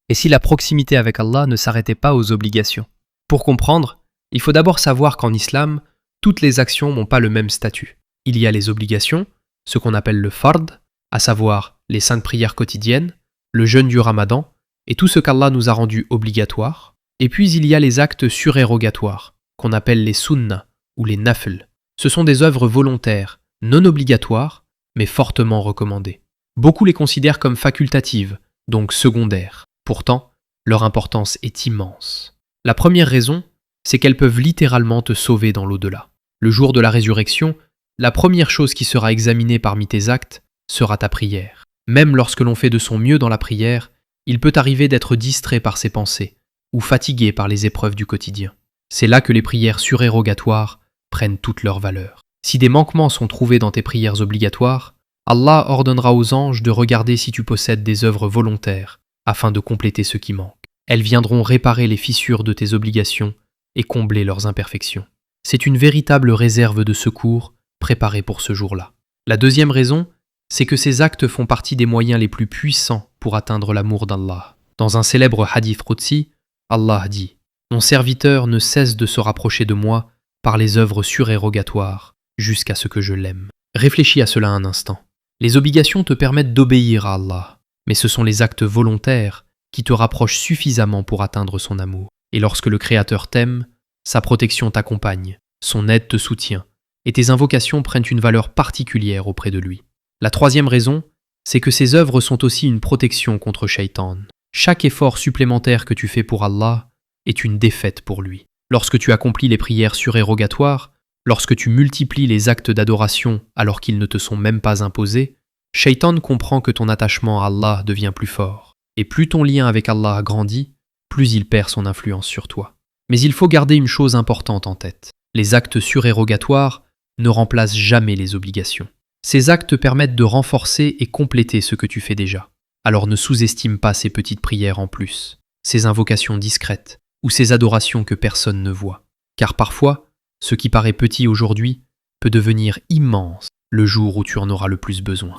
et si la proximité avec Allah ne s'arrêtait pas aux obligations. Pour comprendre, il faut d'abord savoir qu'en islam, toutes les actions n'ont pas le même statut. Il y a les obligations, ce qu'on appelle le fard, à savoir les 5 prières quotidiennes, le jeûne du ramadan, et tout ce qu'Allah nous a rendu obligatoire. Et puis il y a les actes surérogatoires, qu'on appelle les sunnah ou les nafl. Ce sont des œuvres volontaires, non obligatoires, mais fortement recommandées. Beaucoup les considèrent comme facultatives, donc secondaires. Pourtant, leur importance est immense. La première raison, c'est qu'elles peuvent littéralement te sauver dans l'au-delà. Le jour de la résurrection, la première chose qui sera examinée parmi tes actes sera ta prière. Même lorsque l'on fait de son mieux dans la prière, il peut arriver d'être distrait par ses pensées ou fatigué par les épreuves du quotidien. C'est là que les prières surérogatoires prennent toute leur valeur. Si des manquements sont trouvés dans tes prières obligatoires, Allah ordonnera aux anges de regarder si tu possèdes des œuvres volontaires afin de compléter ce qui manque. Elles viendront réparer les fissures de tes obligations et combler leurs imperfections. C'est une véritable réserve de secours préparée pour ce jour-là. La deuxième raison, c'est que ces actes font partie des moyens les plus puissants pour atteindre l'amour d'Allah. Dans un célèbre hadith qudsi, Allah dit « Mon serviteur ne cesse de se rapprocher de moi par les œuvres surérogatoires jusqu'à ce que je l'aime. » Réfléchis à cela un instant. Les obligations te permettent d'obéir à Allah, mais ce sont les actes volontaires qui te rapprochent suffisamment pour atteindre son amour. Et lorsque le Créateur t'aime, sa protection t'accompagne, son aide te soutient, et tes invocations prennent une valeur particulière auprès de lui. La troisième raison, c'est que ces œuvres sont aussi une protection contre Shaitan. Chaque effort supplémentaire que tu fais pour Allah est une défaite pour lui. Lorsque tu accomplis les prières surérogatoires, lorsque tu multiplies les actes d'adoration alors qu'ils ne te sont même pas imposés, Shaitan comprend que ton attachement à Allah devient plus fort. Et plus ton lien avec Allah grandit, plus il perd son influence sur toi. Mais il faut garder une chose importante en tête. Les actes surérogatoires ne remplacent jamais les obligations. Ces actes permettent de renforcer et compléter ce que tu fais déjà. Alors ne sous-estime pas ces petites prières en plus, ces invocations discrètes ou ces adorations que personne ne voit. Car parfois, ce qui paraît petit aujourd'hui peut devenir immense le jour où tu en auras le plus besoin.